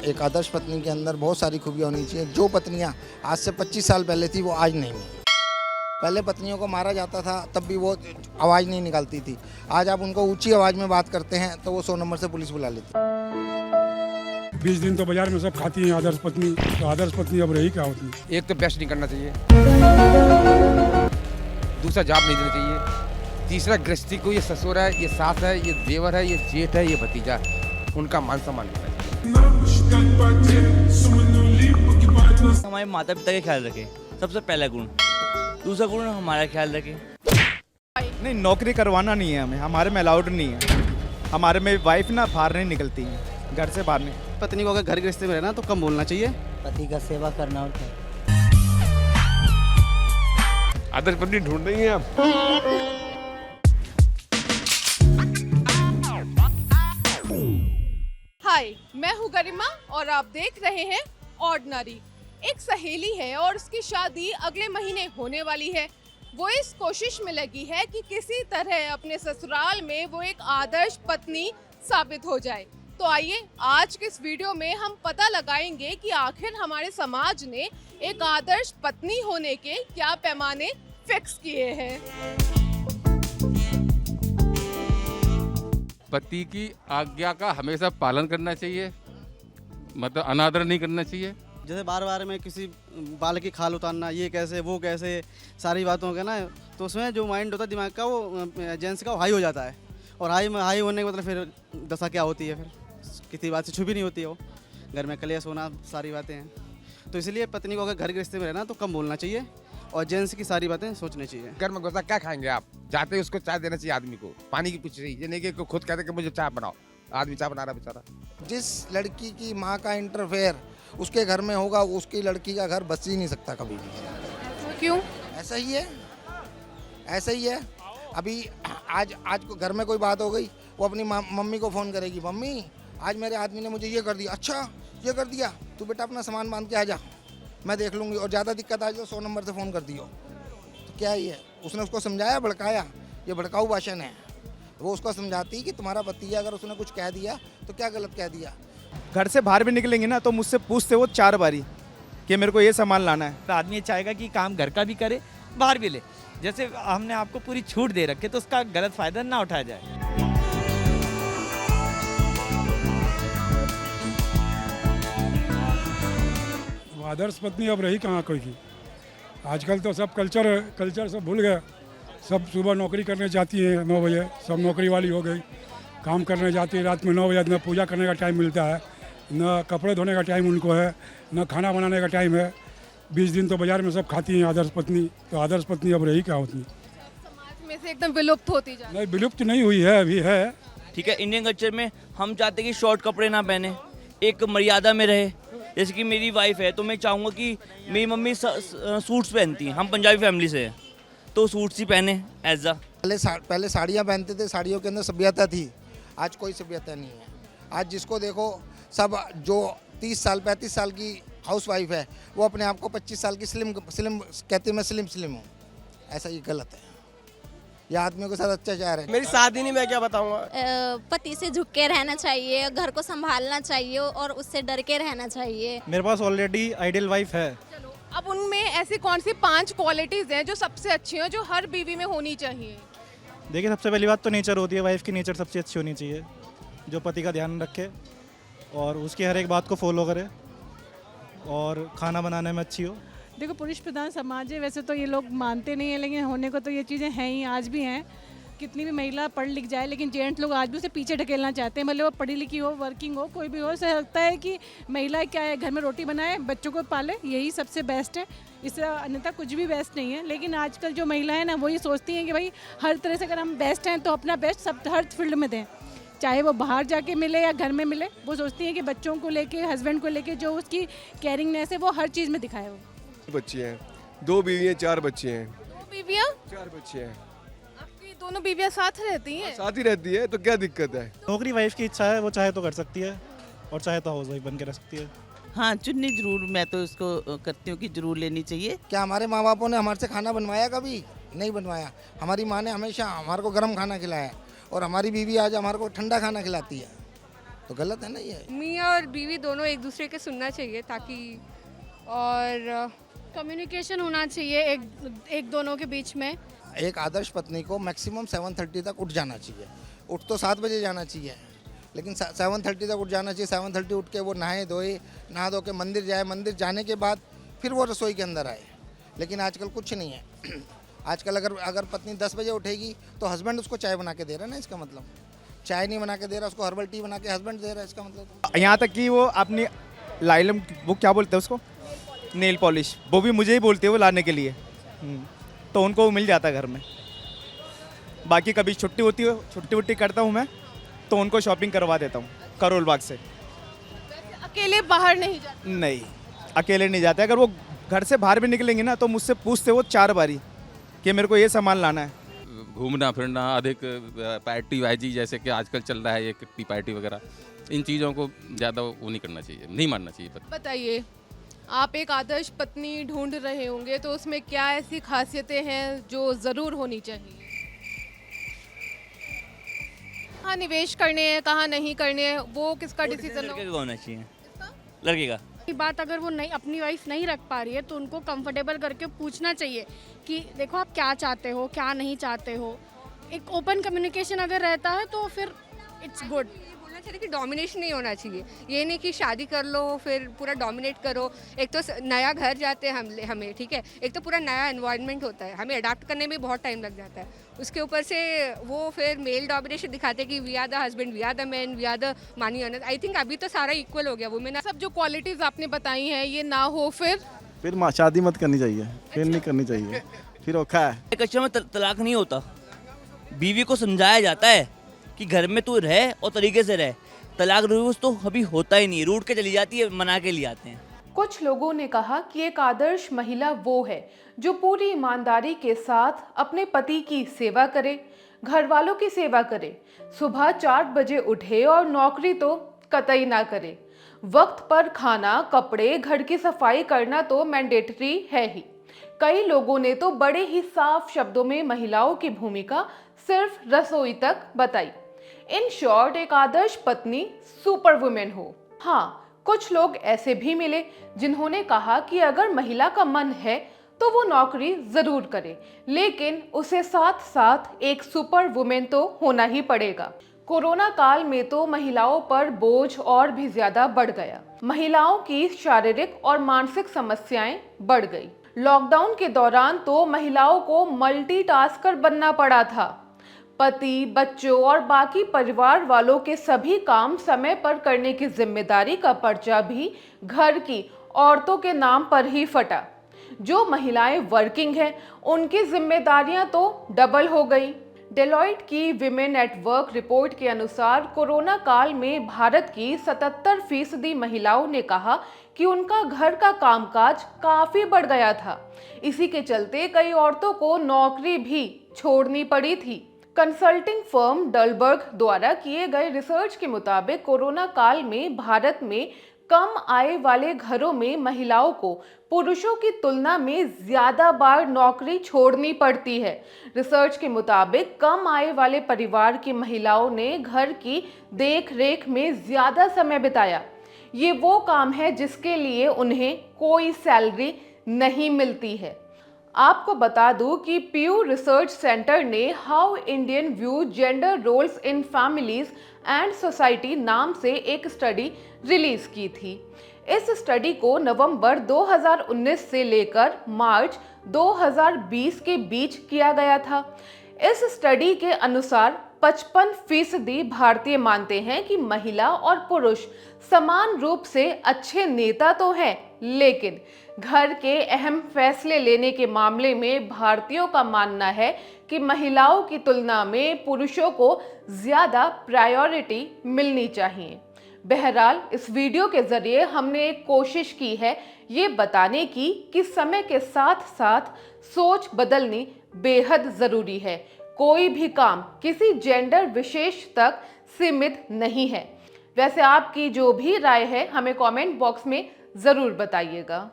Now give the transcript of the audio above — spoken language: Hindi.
एक आदर्श पत्नी के अंदर बहुत सारी खूबियाँ होनी चाहिए। जो पत्नियाँ आज से 25 साल पहले थी वो आज नहीं है। पहले पत्नियों को मारा जाता था तब भी वो आवाज़ नहीं निकालती थी। आज आप उनको ऊंची आवाज़ में बात करते हैं तो वो 100 नंबर से पुलिस बुला लेती है। 20 दिन तो बाजार में सब खाती हैं आदर्श पत्नी, तो आदर्श पत्नी अब रही क्या होती? एक तो बेस्ट नहीं करना चाहिए, दूसरा जॉब नहीं देना चाहिए, तीसरा गृहस्थी को ये ससुर है, ये सास है, ये देवर है, ये जेठ है, ये भतीजा है, उनका मान सम्मान करना चाहिए। हमारे माता पिता का ख्याल रखें, सबसे पहला गुण। दूसरा गुण हमारा ख्याल रखें। नहीं, नौकरी करवाना नहीं है हमें, हमारे में अलाउड नहीं है। हमारे में वाइफ ना बाहर नहीं निकलती है, घर से बाहर नहीं। पत्नी को अगर घर गृहस्थी में रहना तो कम बोलना चाहिए। पति का सेवा करना और क्या। आदर्श पत्नी ढूंढ रही हैं आप? हाय, मैं हूँ गरिमा और आप देख रहे हैं ऑर्डिनरी। एक सहेली है और उसकी शादी अगले महीने होने वाली है। वो इस कोशिश में लगी है कि किसी तरह अपने ससुराल में वो एक आदर्श पत्नी साबित हो जाए। तो आइए आज के इस वीडियो में हम पता लगाएंगे कि आखिर हमारे समाज ने एक आदर्श पत्नी होने के क्या पैमाने फिक्स किए हैं। पति की आज्ञा का हमेशा पालन करना चाहिए, मतलब अनादर नहीं करना चाहिए। जैसे बार बार में किसी बाल की खाल उतारना, ये कैसे वो कैसे, सारी बातों का ना, तो उसमें जो माइंड होता है दिमाग का वो जेंट्स का वो हाई हो जाता है। और हाई होने का मतलब फिर दशा क्या होती है, फिर किसी बात से छुपी नहीं होती है। वो घर में कलेश होना, सारी बातें हैं। तो इसलिए पत्नी को अगर घर गृहस्थी में रहना तो कम बोलना चाहिए और जेंट्स की सारी बातें सोचनी चाहिए। घर में घुसा क्या खाएंगे आप? जाते ही उसको चाय देना चाहिए आदमी को, पानी की पूछ रही, ये नहीं कि खुद कहते कि मुझे चाय बनाओ, आदमी चाय बना रहा बेचारा। जिस लड़की की माँ का इंटरफेयर उसके घर में होगा, उसकी लड़की का घर बस ही नहीं सकता कभी भी। क्यों? ऐसा ही है, ऐसा ही है। अभी आज को घर में कोई बात हो गई, वो अपनी मम्मी को फ़ोन करेगी, मम्मी आज मेरे आदमी ने मुझे ये कर दिया। अच्छा ये कर दिया, तू बेटा अपना सामान बांध के आ जा, मैं देख लूँगी। और ज़्यादा दिक्कत आ जाए तो 100 नंबर से फ़ोन कर दियो। तो क्या ही है, उसने उसको समझाया, भड़काया, ये भड़काऊ भाषण है। वो उसको समझाती कि तुम्हारा पति है, अगर उसने कुछ कह दिया तो क्या गलत कह दिया। घर से बाहर भी निकलेंगे ना तो मुझसे पूछते वो 4 बारी कि मेरे को ये सामान लाना है। आदमी चाहेगा कि काम घर का भी करे, बाहर भी ले। जैसे हमने आपको पूरी छूट दे रखी तो उसका गलत फायदा ना उठाया जाए। आदर्श पत्नी अब रही कहाँ कोई की? आजकल तो सब कल्चर सब भूल गए। सब सुबह नौकरी करने जाती हैं 9 बजे, सब नौकरी वाली हो गई, काम करने जाती है रात में 9 बजे। न पूजा करने का टाइम मिलता है, न कपड़े धोने का टाइम उनको है, न खाना बनाने का टाइम है। 20 दिन तो बाजार में सब खाती हैं आदर्श पत्नी, तो आदर्श पत्नी अब रही क्या होती? समाज में से एकदम विलुप्त होती जा रही है। नहीं, विलुप्त नहीं हुई है, अभी है। ठीक है, इंडियन कल्चर में हम चाहते हैं कि शॉर्ट कपड़े ना पहने, एक मर्यादा में रहे। जैसे कि मेरी वाइफ है तो मैं चाहूँगा कि मेरी मम्मी सूट्स पहनती हैं, हम पंजाबी फैमिली से हैं तो सूट्स ही पहने एज अ। पहले साड़ियाँ पहनते थे, साड़ियों के अंदर सभ्यता थी। आज कोई सभ्यता नहीं है। आज जिसको देखो सब जो 30 साल 35 साल की हाउस वाइफ है वो अपने आप को 25 साल की स्लिम कहती है, मैं स्लिम हूँ। ऐसा ये गलत है, ये आदमियों के साथ अत्याचार है। मेरी शादी नहीं, मैं क्या बताऊँगा। पति से झुक के रहना चाहिए, घर को संभालना चाहिए और उससे डर के रहना चाहिए। मेरे पास ऑलरेडी आइडियल वाइफ है। चलो, अब उनमें ऐसी कौन सी 5 क्वालिटीज हैं जो सबसे अच्छी हैं, जो हर बीवी में होनी चाहिए? देखिए, सबसे पहली बात तो नेचर होती है। वाइफ की नेचर सबसे अच्छी होनी चाहिए, जो पति का ध्यान रखे और उसकी हर एक बात को फॉलो करे और खाना बनाने में अच्छी हो। देखो, पुरुष प्रधान समाज है, वैसे तो ये लोग मानते नहीं हैं, लेकिन होने को तो ये चीज़ें हैं ही, आज भी हैं। कितनी भी महिला पढ़ लिख जाए लेकिन जेंट्स लोग आज भी उसे पीछे ढकेलना चाहते हैं। भले वो पढ़ी लिखी हो, वर्किंग हो, कोई भी हो, ऐसा लगता है कि महिला क्या है, घर में रोटी बनाए, बच्चों को पाले, यही सबसे बेस्ट है। इससे अन्यथा कुछ भी बेस्ट नहीं है। लेकिन आजकल जो महिलाएं ना वो ये सोचती हैं कि भाई हर तरह से अगर हम बेस्ट हैं तो अपना बेस्ट सब हर फील्ड में दें, चाहे वो बाहर जाके मिले या घर में मिले। वो सोचती हैं कि बच्चों को लेके, हस्बैंड को लेके जो उसकी केयरिंगनेस है वो हर चीज़ में दिखाए। वो बच्चे हैं, 2 बीवी हैं, 4 बच्चे हैं। 2 बीवियाँ? 4 बच्चे हैं। आपकी दोनों बीवियाँ साथ रहती हैं? साथ ही रहती है तो क्या दिक्कत है? नौकरी वाइफ की इच्छा है, वो चाहे तो कर सकती है और चाहे तो हाउस वाइफ बन के रह सकती है। हाँ, चुन्नी जरूर, मैं तो इसको करती हूँ कि जरूर लेनी चाहिए। क्या हमारे माँ बापों ने हमारे से खाना बनवाया? कभी नहीं बनवाया। हमारी माँ ने हमेशा हमारे को गर्म खाना खिलाया और हमारी बीवी आज हमारे को ठंडा खाना खिलाती है। तो गलत है ना ये। मियाँ और बीवी दोनों एक दूसरे के सुनना चाहिए ताकि, और कम्युनिकेशन होना चाहिए एक दोनों के बीच में। एक आदर्श पत्नी को मैक्सिमम 7:30 तक उठ जाना चाहिए। उठ तो 7 बजे जाना चाहिए, लेकिन 7:30 तक उठ जाना चाहिए। 7:30 उठ के वो नहा धो के मंदिर जाए, मंदिर जाने के बाद फिर वो रसोई के अंदर आए। लेकिन आजकल कुछ नहीं है। आजकल अगर पत्नी 10 बजे उठेगी तो हस्बैंड उसको चाय बना के दे रहा है ना, इसका मतलब चाय नहीं बना के दे रहा, उसको हर्बल टी बना के हस्बैंड दे रहा है, इसका मतलब। यहाँ तक कि वो अपनी लाइलम, वो क्या बोलते हैं उसको, नेल पॉलिश, वो भी मुझे ही बोलते हैं वो लाने के लिए। तो उनको वो मिल जाता है घर में। बाकी कभी छुट्टी करता हूँ मैं, तो उनको शॉपिंग करवा देता हूँ करोल बाग से। अकेले बाहर नहीं जाते? नहीं, अकेले नहीं जाते। अगर वो घर से बाहर भी निकलेंगे ना तो मुझसे पूछते वो 4 बारी कि मेरे को ये सामान लाना है। घूमना फिरना, अधिक पार्टी वाइजी जैसे कि आजकल चल रहा है, ये किट्टी पार्टी वगैरह, इन चीज़ों को ज़्यादा वो नहीं करना चाहिए, नहीं मानना चाहिए। बताइए, आप एक आदर्श पत्नी ढूंढ रहे होंगे तो उसमें क्या ऐसी खासियतें हैं जो ज़रूर होनी चाहिए? कहाँ निवेश करने हैं, कहाँ नहीं करने हैं, वो किसका डिसीजन लड़के का होना चाहिए, लड़के का। बात अगर वो नहीं, अपनी वाइफ नहीं रख पा रही है तो उनको कंफर्टेबल करके पूछना चाहिए कि देखो आप क्या चाहते हो, क्या नहीं चाहते हो। एक ओपन कम्युनिकेशन अगर रहता है तो फिर इट्स गुड। बोलना चाहिए कि डोमिनेशन नहीं होना चाहिए। ये नहीं कि शादी कर लो फिर पूरा डोमिनेट करो। एक तो नया घर जाते हैं हमें, ठीक है, एक तो पूरा नया एनवायरनमेंट होता है, हमें अडाप्ट करने में बहुत टाइम लग जाता है। उसके ऊपर से वो फिर मेल डोमिनेशन दिखाते हैं कि we are the husband, we are the man, we are the money owner. I think अभी तो सारा इक्वल हो गया। वुमेन सब जो क्वालिटीज आपने बताई हैं ये ना हो फिर शादी मत करनी चाहिए, फिर नहीं करनी चाहिए, फिर औखा है। एक अच्छा में तलाक नहीं होता। बीवी को समझाया जाता है कि घर में तू रह और तरीके से रह। तलाक रूस तो अभी होता ही नहीं, रूट के चली जाती है, मना के ले आते हैं। कुछ लोगों ने कहा कि एक आदर्श महिला वो है जो पूरी ईमानदारी के साथ अपने पति की सेवा करे, घर वालों की सेवा करे, सुबह 4 बजे उठे और नौकरी तो कतई ना करे, वक्त पर खाना, कपड़े, घर की सफाई करना तो मैंडेटरी है ही। कई लोगों ने तो बड़े ही साफ शब्दों में महिलाओं की भूमिका सिर्फ रसोई तक बताई। इन शॉर्ट, एक आदर्श पत्नी सुपर वुमेन हो। हाँ, कुछ लोग ऐसे भी मिले जिन्होंने कहा कि अगर महिला का मन है तो वो नौकरी जरूर करे, लेकिन उसे साथ साथ एक सुपर वुमेन तो होना ही पड़ेगा। कोरोना काल में तो महिलाओं पर बोझ और भी ज्यादा बढ़ गया। महिलाओं की शारीरिक और मानसिक समस्याएं बढ़ गई। लॉकडाउन के दौरान तो महिलाओं को मल्टीटास्कर बनना पड़ा था। पति, बच्चों और बाकी परिवार वालों के सभी काम समय पर करने की जिम्मेदारी का पर्चा भी घर की औरतों के नाम पर ही फटा। जो महिलाएं वर्किंग हैं, उनकी जिम्मेदारियां तो डबल हो गई। डेलॉइट की विमेन एट वर्क रिपोर्ट के अनुसार कोरोना काल में भारत की 77% महिलाओं ने कहा कि उनका घर का कामकाज काफी बढ़ गया था। इसी के चलते कई औरतों को नौकरी भी छोड़नी पड़ी थी। कंसल्टिंग फर्म डलबर्ग द्वारा किए गए रिसर्च के मुताबिक कोरोना काल में भारत में कम आय वाले घरों में महिलाओं को पुरुषों की तुलना में ज्यादा बार नौकरी छोड़नी पड़ती है। रिसर्च के मुताबिक कम आय वाले परिवार की महिलाओं ने घर की देखरेख में ज्यादा समय बिताया। ये वो काम है जिसके लिए उन्हें कोई सैलरी नहीं मिलती है। आपको बता दूं कि पीयू रिसर्च सेंटर ने how Indian view gender roles in families and society नाम से एक स्टडी रिलीज की थी। इस स्टडी को नवंबर 2019 से लेकर मार्च 2020 के बीच किया गया था। इस स्टडी के अनुसार 55% भारतीय मानते हैं कि महिला और पुरुष समान रूप से अच्छे नेता तो हैं, लेकिन घर के अहम फैसले लेने के मामले में भारतीयों का मानना है कि महिलाओं की तुलना में पुरुषों को ज्यादा प्रायोरिटी मिलनी चाहिए। बहरहाल, इस वीडियो के जरिए हमने एक कोशिश की है ये बताने की कि समय के साथ साथ सोच बदलनी बेहद जरूरी है। कोई भी काम किसी जेंडर विशेष तक सीमित नहीं है। वैसे आपकी जो भी राय है हमें कमेंट बॉक्स में जरूर बताइएगा।